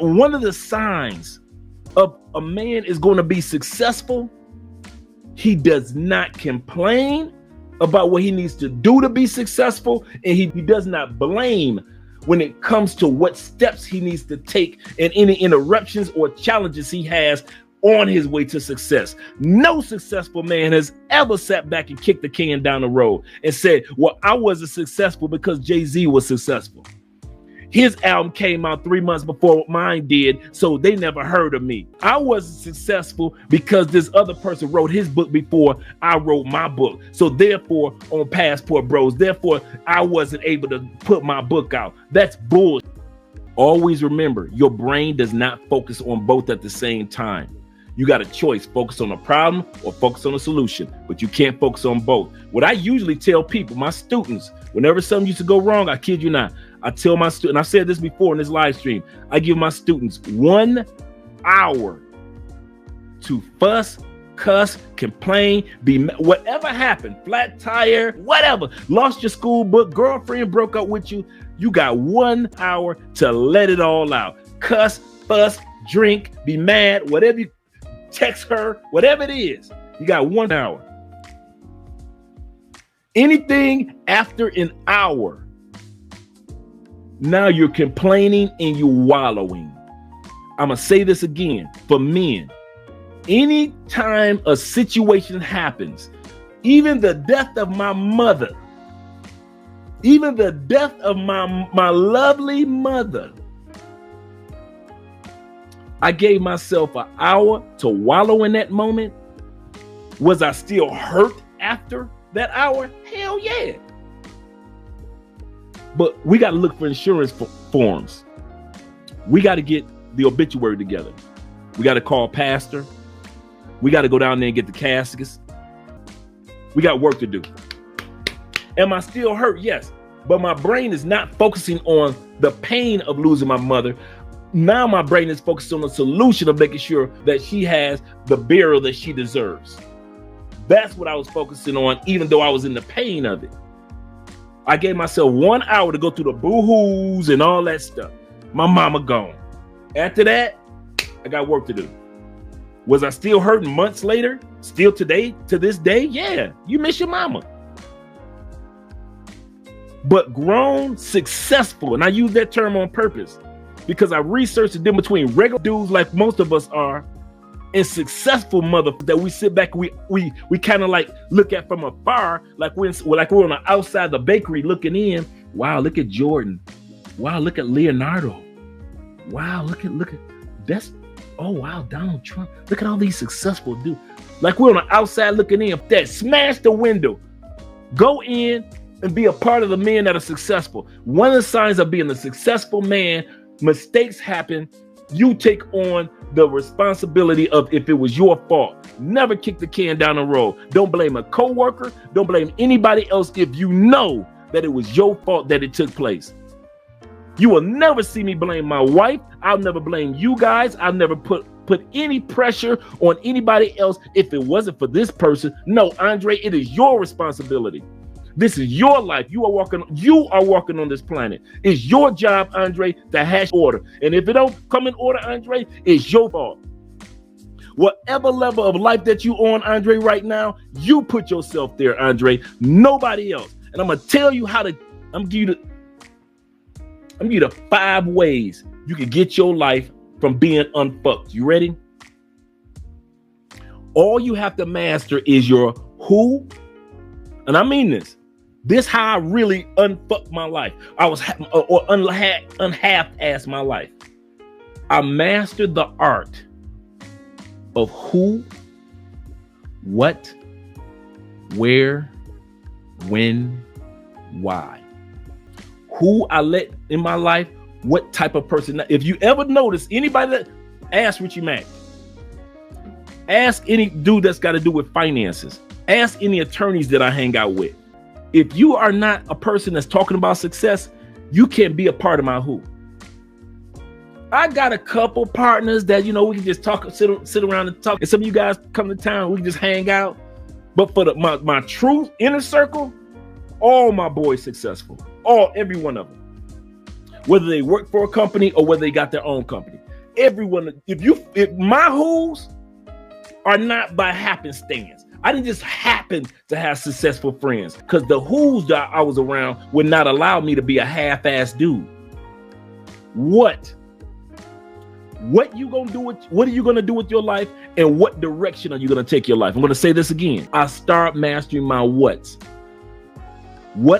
One of the signs of a man is going to be successful, he does not complain about what he needs to do to be successful, and he does not blame when it comes to what steps he needs to take and any interruptions or challenges he has on his way to success. No successful man has ever sat back and kicked the can down the road and said, well, I wasn't successful because Jay-Z was successful. His album came out 3 months before mine did, so they never heard of me. I wasn't successful because this other person wrote his book before I wrote my book. So therefore, on Passport Bros, therefore, I wasn't able to put my book out. That's bullshit. Always remember, your brain does not focus on both at the same time. You got a choice, focus on a problem or focus on a solution, but you can't focus on both. What I usually tell people, my students, whenever something used to go wrong, I kid you not, I tell my students, I've said this before in this live stream, I give my students 1 hour to fuss, cuss, complain, whatever happened, flat tire, whatever, lost your school book, girlfriend broke up with you, you got 1 hour to let it all out. Cuss, fuss, drink, be mad, whatever you text her, whatever it is, you got 1 hour. Anything after an hour, now you're complaining and you're wallowing. I'm going to say this again for men. Anytime a situation happens, even the death of my mother, even the death of my lovely mother, I gave myself an hour to wallow in that moment. Was I still hurt after that hour? Hell yeah. But we got to look for insurance forms. We got to get the obituary together. We got to call pastor. We got to go down there and get the caskets. We got work to do. Am I still hurt? Yes. But my brain is not focusing on the pain of losing my mother. Now my brain is focused on the solution of making sure that she has the burial that she deserves. That's what I was focusing on, even though I was in the pain of it. I gave myself 1 hour to go through the boo-hoos and all that stuff. My mama gone. After that, I got work to do. Was I still hurting months later? Still today, to this day? Yeah, you miss your mama. But grown, successful, and I use that term on purpose because I researched the difference between regular dudes like most of us are and successful mother that we sit back, we kind of like look at from afar, like we're on the outside the bakery looking in. Wow, look at Jordan. Wow, look at Leonardo. Wow, look at that's, oh wow, Donald Trump. Look at all these successful dudes. Like we're on the outside looking in. That smash the window. Go in and be a part of the men that are successful. One of the signs of being a successful man, mistakes happen. You take on the responsibility of if it was your fault. Never kick the can down the road. Don't blame a coworker. Don't blame anybody else if you know that it was your fault that it took place. You will never see me blame my wife. I'll never blame you guys. I'll never put any pressure on anybody else if it wasn't for this person. No, Andre, it is your responsibility. This is your life. You are walking on this planet. It's your job, Andre, to hash order. And if it don't come in order, Andre, it's your fault. Whatever level of life that you on, Andre, right now, you put yourself there, Andre. Nobody else. And I'm gonna tell you how to. I'm gonna give you the 5 ways you can get your life from being unfucked. You ready? All you have to master is your who, and I mean this. This how I really unfucked my life. I was unhalf-assed my life. I mastered the art of who, what, where, when, why. Who I let in my life, what type of person. If you ever notice anybody that, ask Richie Mack. Ask any dude that's got to do with finances. Ask any attorneys that I hang out with. If you are not a person that's talking about success, you can't be a part of my who. I got a couple partners that, you know, we can just talk, sit around and talk. And some of you guys come to town, we can just hang out. But for my true inner circle, all my boys successful. Every one of them. Whether they work for a company or whether they got their own company. everyone, if my who's are not by happenstance. I didn't just happen to have successful friends, because the who's that I was around would not allow me to be a half-ass dude. What you gonna do what are you gonna do with your life, and what direction are you gonna take your life? I'm gonna say this again. I start mastering my what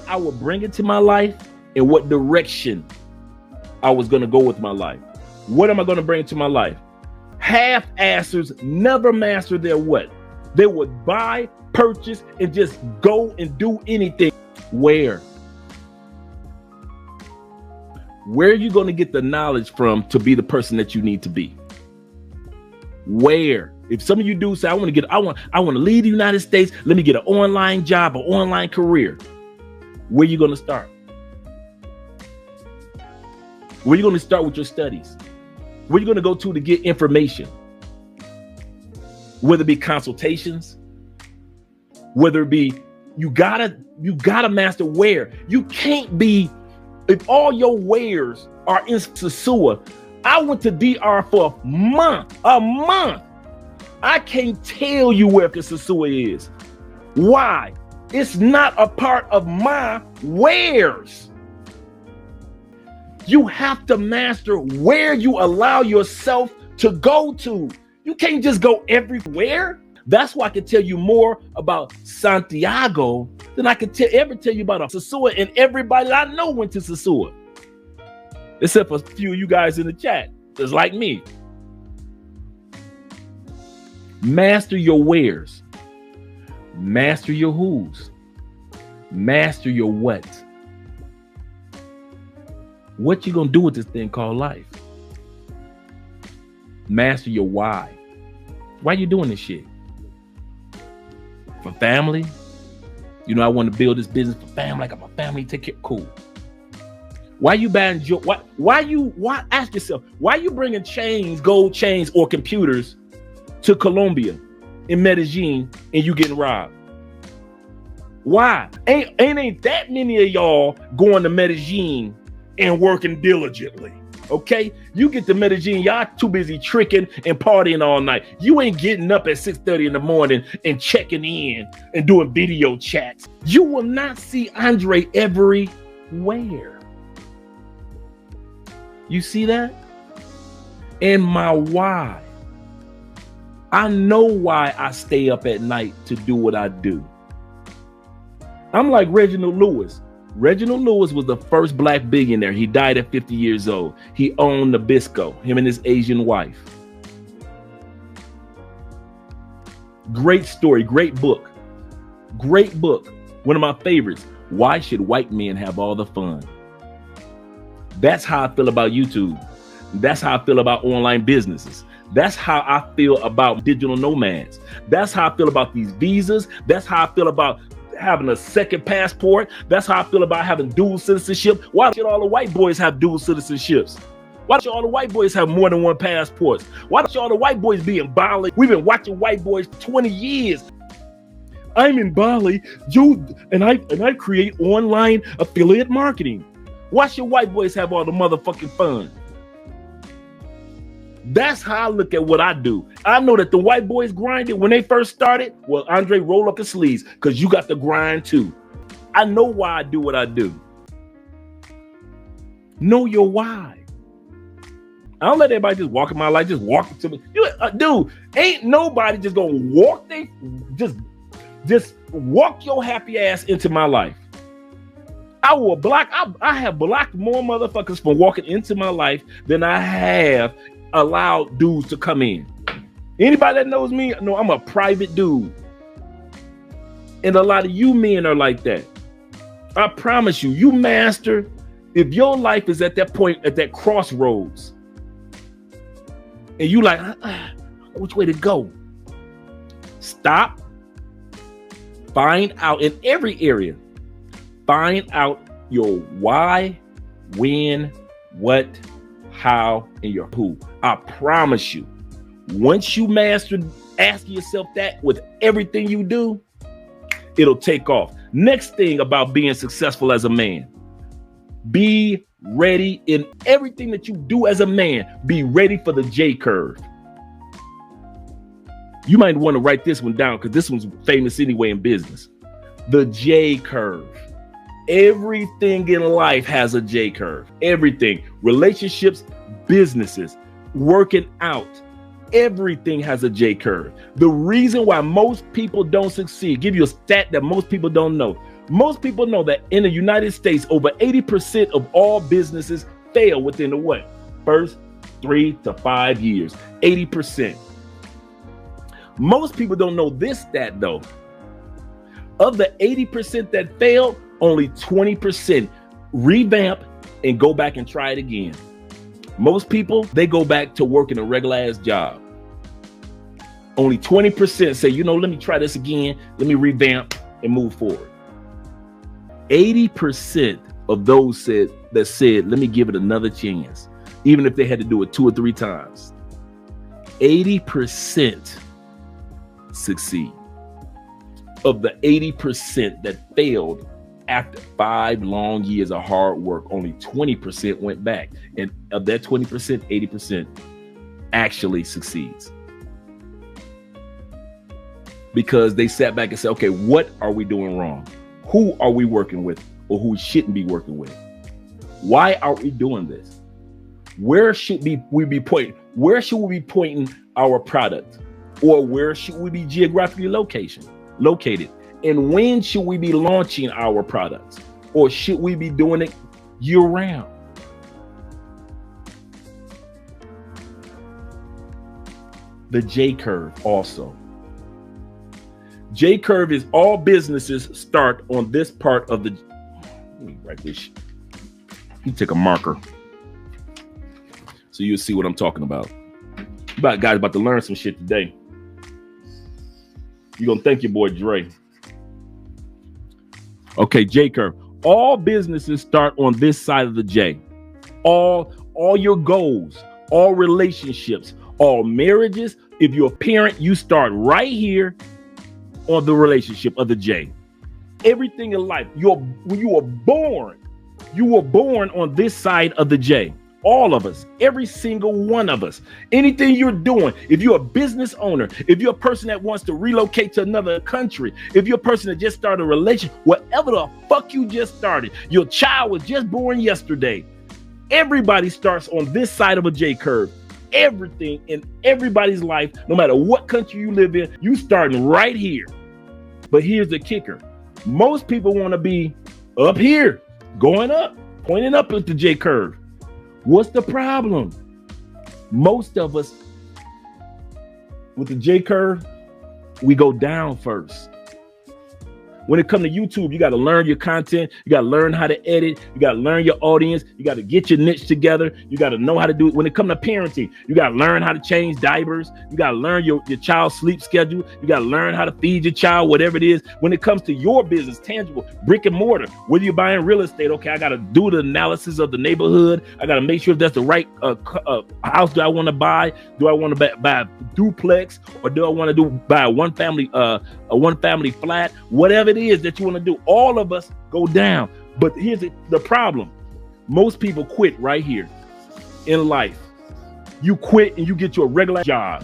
I would bring into my life, and what direction I was gonna go with my life. What am I gonna bring to my life? Half-assers never master their what. They would buy, purchase, and just go and do anything. Where are you going to get the knowledge from to be the person that you need to be? Where? If some of you do say, I want to leave the United States, let me get an online job, an online career. Where are you going to start? Where are you going to start with your studies? Where are you going to go to get information? Whether it be consultations, whether it be, you gotta master where. You can't be, if all your wares are in Sasua. I went to DR for a month. I can't tell you where Sasua is. Why? It's not a part of my wares. You have to master where you allow yourself to go to. You can't just go everywhere. That's why I can tell you more about Santiago than I can ever tell you about Sasua, and everybody I know went to Sasua. Except for a few of you guys in the chat, just like me. Master your wheres. Master your who's. Master your what. What you gonna do with this thing called life? Master your why. Why you doing this shit? For family? You know, I want to build this business for family. I got my family to take care. Cool. Why you buying why ask yourself, why you bringing chains, gold chains, or computers to Colombia in Medellin and you getting robbed? Why? Ain't that many of y'all going to Medellin and working diligently? Okay, you get to Medellin, y'all too busy tricking and partying all night. You ain't getting up at 6:30 in the morning and checking in and doing video chats. You will not see Andre everywhere. You see that? And my why. I know why I stay up at night to do what I do. I'm like Reginald Lewis. Reginald Lewis was the first black billionaire. He died at 50 years old. He owned Nabisco, him and his Asian wife. Great story, great book. Great book. One of my favorites. Why should white men have all the fun? That's how I feel about YouTube. That's how I feel about online businesses. That's how I feel about digital nomads. That's how I feel about these visas. That's how I feel about having a second passport. That's how I feel about having dual citizenship. Why should all the white boys have dual citizenships? Why should all the white boys have more than one passports? Why should all the white boys be in Bali? We've been watching white boys for 20 years. I'm in Bali, and I create online affiliate marketing. Why should white boys have all the motherfucking fun? That's how I look at what I do. I know that the white boys grinded when they first started. Well, Andre, roll up your sleeves, because you got the grind too. I know why I do what I do. Know your why. I don't let everybody just walk in my life, just walk to me. Dude, ain't nobody just gonna walk. Just walk your happy ass into my life. I have blocked more motherfuckers from walking into my life than I have allowed dudes to come in. Anybody that knows me know I'm a private dude. And a lot of you men are like that. I promise you, you master, if your life is at that point, at that crossroads, and you like, which way to go? Stop. Find out in every area. Find out your why, when, what, how, and your who. I promise you, once you master asking yourself that with everything you do, it'll take off. Next thing about being successful as a man, Be ready in everything that you do as a man. Be ready for the J curve. You might want to write this one down because this one's famous anyway in business. The J curve. Everything in life has a J curve. Everything. Relationships, businesses, working out. Everything has a J curve. The reason why most people don't succeed, give you a stat that most people don't know. Most people know that in the United States, over 80% of all businesses fail within the what? First 3 to 5 years. 80%. Most people don't know this stat though. Of the 80% that failed, only 20% revamp and go back and try it again. Most people, they go back to working a regular ass job. Only 20% say, you know, let me try this again. Let me revamp and move forward. 80% of those said, let me give it another chance, even if they had to do it 2 or 3 times. 80% succeed. Of the 80% that failed after 5 long years of hard work, only 20% went back. And of that 20%, 80% actually succeeds. Because they sat back and said, okay, what are we doing wrong? Who are we working with or who we shouldn't be working with? Why are we doing this? Where should we be pointing? Where should we be pointing our product? Or where should we be geographically located? And when should we be launching our products? Or should we be doing it year round? The J curve also. J curve is all businesses start on this part of the. Let me write this. You take a marker so you'll see what I'm talking about. Guys about to learn some shit today. You're gonna thank your boy Dre. Okay, J curve. All businesses start on this side of the J. All your goals, all relationships, all marriages. If you're a parent, you start right here on the relationship of the J. Everything in life, when you were born on this side of the J. All of us, every single one of us, anything you're doing, if you're a business owner, if you're a person that wants to relocate to another country, if you're a person that just started a relationship, whatever the fuck you just started, your child was just born yesterday. Everybody starts on this side of a J curve. Everything in everybody's life, no matter what country you live in, you starting right here. But here's the kicker. Most people want to be up here, going up, pointing up at the J curve. What's the problem? Most of us with the J curve, we go down first. When it comes to YouTube, you got to learn your content. You got to learn how to edit. You got to learn your audience. You got to get your niche together. You got to know how to do it. When it comes to parenting, you got to learn how to change diapers. You got to learn your child's sleep schedule. You got to learn how to feed your child, whatever it is. When it comes to your business, tangible, brick and mortar, whether you're buying real estate, okay, I got to do the analysis of the neighborhood. I got to make sure if that's the right house do I want to buy. Do I want to buy a duplex, or do I want to buy a one family flat? Whatever it is that you want to do, all of us go down. But here's the problem. Most people quit right here in life. You quit and you get you a regular job.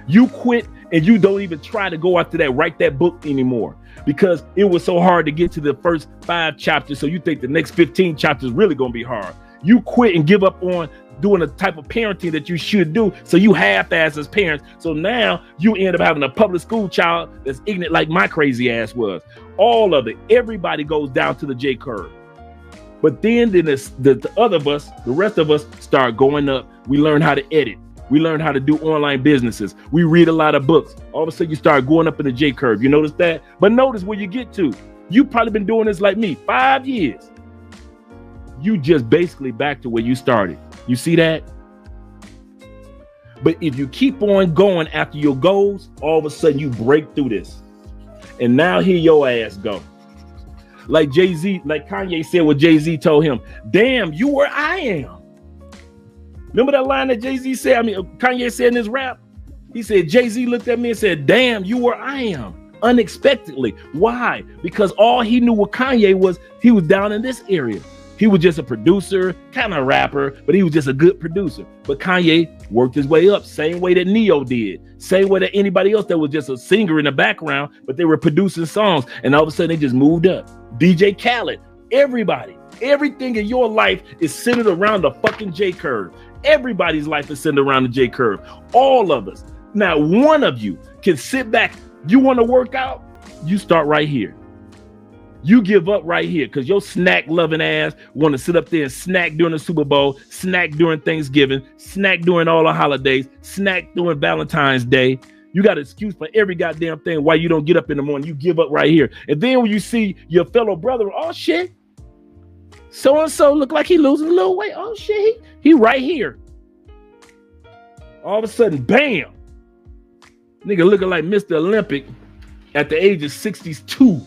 You quit and you don't even try to go after that, write that book anymore, because it was so hard to get to the first 5 chapters. So you think the next 15 chapters really going to be hard. You quit and give up on doing the type of parenting that you should do. So you half-ass as parents. So now you end up having a public school child that's ignorant like my crazy ass was. All of it. Everybody goes down to the J curve. But then the other of us, the rest of us start going up. We learn how to edit. We learn how to do online businesses. We read a lot of books. All of a sudden you start going up in the J curve. You notice that? But notice where you get to. You've probably been doing this like me, 5 years. You just basically back to where you started. You see that? But if you keep on going after your goals, all of a sudden you break through this. And now here your ass go. Like Jay-Z, like Kanye said what Jay-Z told him, damn, you where I am. Remember that line that Jay-Z said? Kanye said in his rap? He said, Jay-Z looked at me and said, damn, you where I am. Unexpectedly. Why? Because all he knew with Kanye was he was down in this area. He was just a producer, kind of rapper, but he was just a good producer. But Kanye worked his way up, same way that Neo did, same way that anybody else that was just a singer in the background, but they were producing songs, and all of a sudden they just moved up. DJ Khaled, everybody, everything in your life is centered around the fucking J curve. Everybody's life is centered around the J curve. All of us. Now, one of you can sit back. You want to work out? You start right here. You give up right here because your snack loving ass want to sit up there and snack during the Super Bowl, snack during Thanksgiving, snack during all the holidays, snack during Valentine's Day. You got an excuse for every goddamn thing why you don't get up in the morning. You give up right here. And then when you see your fellow brother, oh shit, so-and-so look like he losing a little weight. Oh shit, he right here. All of a sudden, bam. Nigga looking like Mr. Olympic at the age of 62.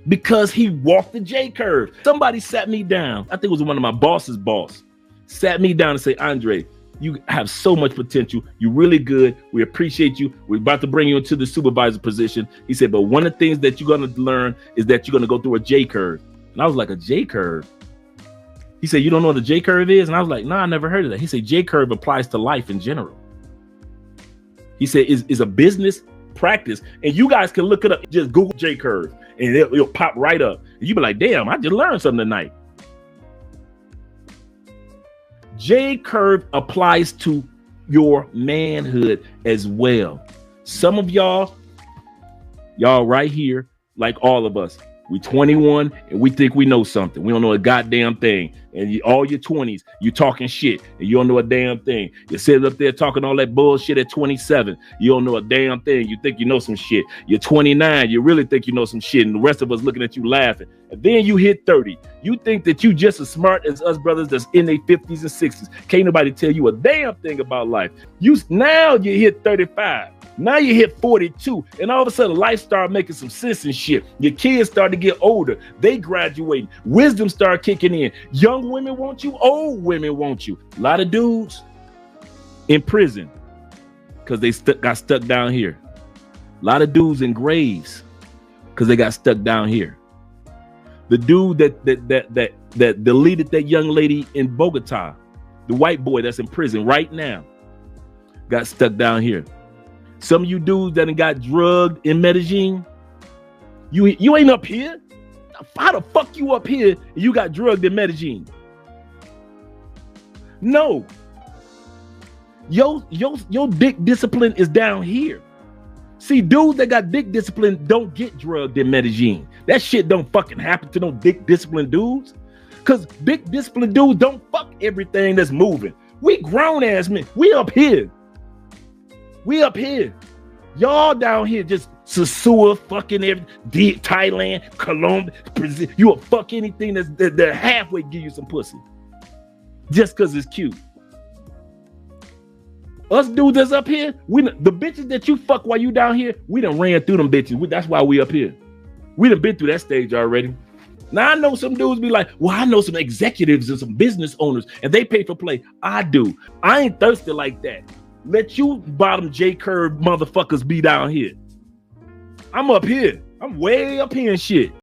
Because he walked the J curve. Somebody sat me down. I think it was one of my boss's boss. Sat me down and say, Andre, you have so much potential. You're really good. We appreciate you. We're about to bring you into the supervisor position. He said, but one of the things that you're going to learn is that you're going to go through a J curve. And I was like, a J curve? He said, you don't know what a J curve is? And I was like, no, I never heard of that. He said, J curve applies to life in general. He said, is a business practice. And you guys can look it up. Just Google J curve. And it'll pop right up. And you be like, damn, I just learned something tonight. J curve applies to your manhood as well. Some of y'all right here, like all of us, we 21 and we think we know something. We don't know a goddamn thing. And all your 20s, you talking shit and you don't know a damn thing. You're sitting up there talking all that bullshit at 27. You don't know a damn thing. You think you know some shit. You're 29. You really think you know some shit. And the rest of us looking at you laughing. And then you hit 30. You think that you just as smart as us brothers that's in their 50s and 60s. Can't nobody tell you a damn thing about life. Now you hit 35. Now you hit 42, and all of a sudden life started making some sense and shit. Your kids start to get older. They graduating. Wisdom start kicking in. Young women want you. Old women want you. A lot of dudes in prison because they got stuck down here. A lot of dudes in graves because they got stuck down here. The dude that deleted that young lady in Bogota, the white boy that's in prison right now, got stuck down here. Some of you dudes that got drugged in Medellin, you ain't up here. How the fuck you up here and you got drugged in Medellin? No. Your dick discipline is down here. See, dudes that got dick discipline don't get drugged in Medellin. That shit don't fucking happen to no dick discipline dudes. Cause dick discipline dudes don't fuck everything that's moving. We grown ass men. We up here. We up here. Y'all down here just Sasua fucking Thailand, Colombia, Brazil. You will fuck anything that halfway give you some pussy. Just because it's cute. Us dudes that's up here, the bitches that you fuck while you down here, we done ran through them bitches. That's why we up here. We done been through that stage already. Now I know some dudes be like, well, I know some executives and some business owners and they pay for play. I do. I ain't thirsty like that. Let you bottom J curve motherfuckers be down here. I'm up here. I'm way up here and shit.